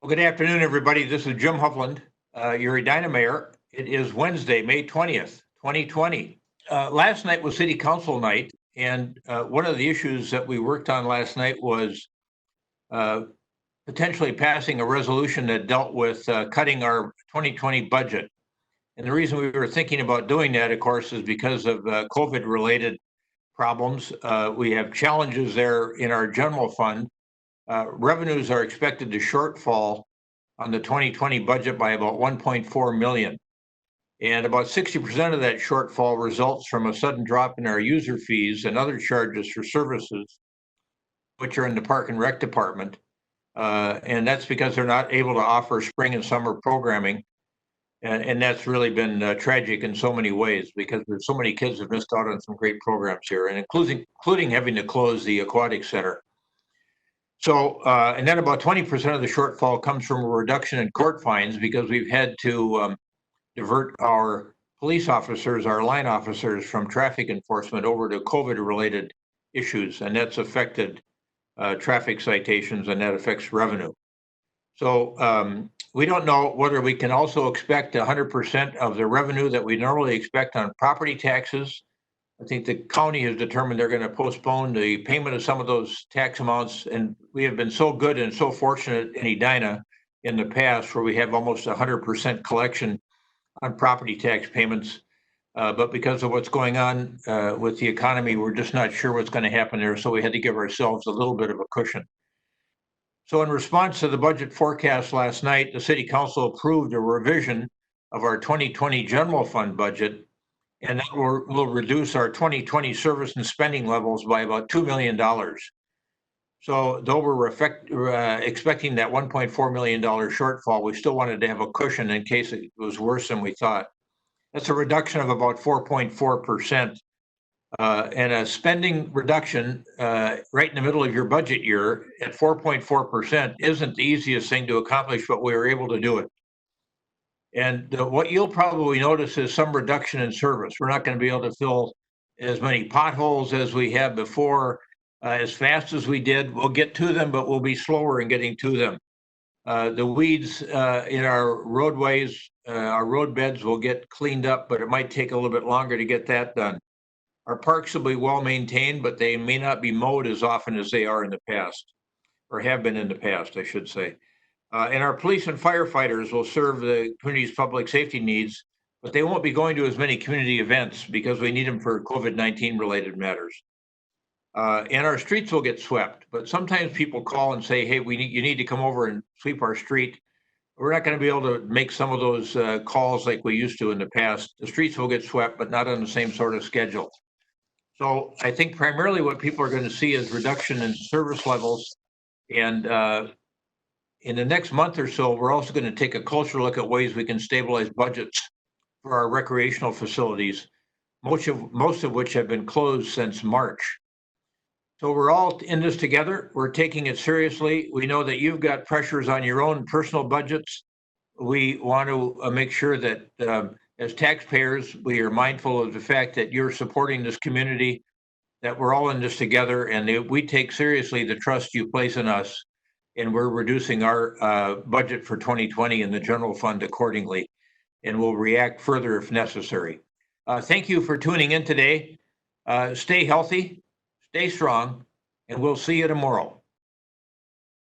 Well, good afternoon, everybody. This is Jim Hovland, your Edina Mayor. It is Wednesday, May 20th, 2020. Last night was City Council night, and one of the issues that we worked on last night was potentially passing a resolution that dealt with cutting our 2020 budget. And the reason we were thinking about doing that, of course, is because of COVID-related problems. We have challenges there in our general fund. Revenues are expected to shortfall on the 2020 budget by about 1.4 million. And about 60% of that shortfall results from a sudden drop in our user fees and other charges for services, which are in the Park and Rec Department. And that's because they're not able to offer spring and summer programming. And that's really been tragic in so many ways because there's so many kids have missed out on some great programs here, and including having to close the aquatic center. So, and then about 20% of the shortfall comes from a reduction in court fines because we've had to divert our police officers, our line officers from traffic enforcement over to COVID-related issues, and that's affected traffic citations, and that affects revenue. So we don't know whether we can also expect 100% of the revenue that we normally expect on property taxes. I think the county has determined they're going to postpone the payment of some of those tax amounts. And we have been so good and so fortunate in Edina in the past where we have almost 100% collection on property tax payments. But because of what's going on with the economy, we're just not sure what's going to happen there. So we had to give ourselves a little bit of a cushion. So in response to the budget forecast last night, the City Council approved a revision of our 2020 general fund budget, and that will reduce our 2020 service and spending levels by about $2 million. So though we're expecting that $1.4 million shortfall, we still wanted to have a cushion in case it was worse than we thought. That's a reduction of about 4.4%. And a spending reduction right in the middle of your budget year at 4.4% isn't the easiest thing to accomplish, but we were able to do it. And what you'll probably notice is some reduction in service. We're not going to be able to fill as many potholes as we have before, as fast as we did. We'll get to them, but we'll be slower in getting to them. The weeds in our roadways, our road beds will get cleaned up, but it might take a little bit longer to get that done. Our parks will be well maintained, but they may not be mowed as often as they are in the past, or have been in the past, I should say. And our police and firefighters will serve the community's public safety needs, but they won't be going to as many community events because we need them for COVID-19 related matters. And our streets will get swept, but sometimes people call and say, hey, you need to come over and sweep our street. We're not going to be able to make some of those calls like we used to in the past. The streets will get swept, but not on the same sort of schedule. So I think primarily what people are going to see is reduction in service levels. And in the next month or so, we're also going to take a closer look at ways we can stabilize budgets for our recreational facilities, most of which have been closed since March. So we're all in this together. We're taking it seriously. We know that you've got pressures on your own personal budgets. We want to make sure that as taxpayers, we are mindful of the fact that you're supporting this community, that we're all in this together, and we take seriously the trust you place in us, and we're reducing our budget for 2020 in the general fund accordingly, and we'll react further if necessary. Thank you for tuning in today. Stay healthy, stay strong, and we'll see you tomorrow.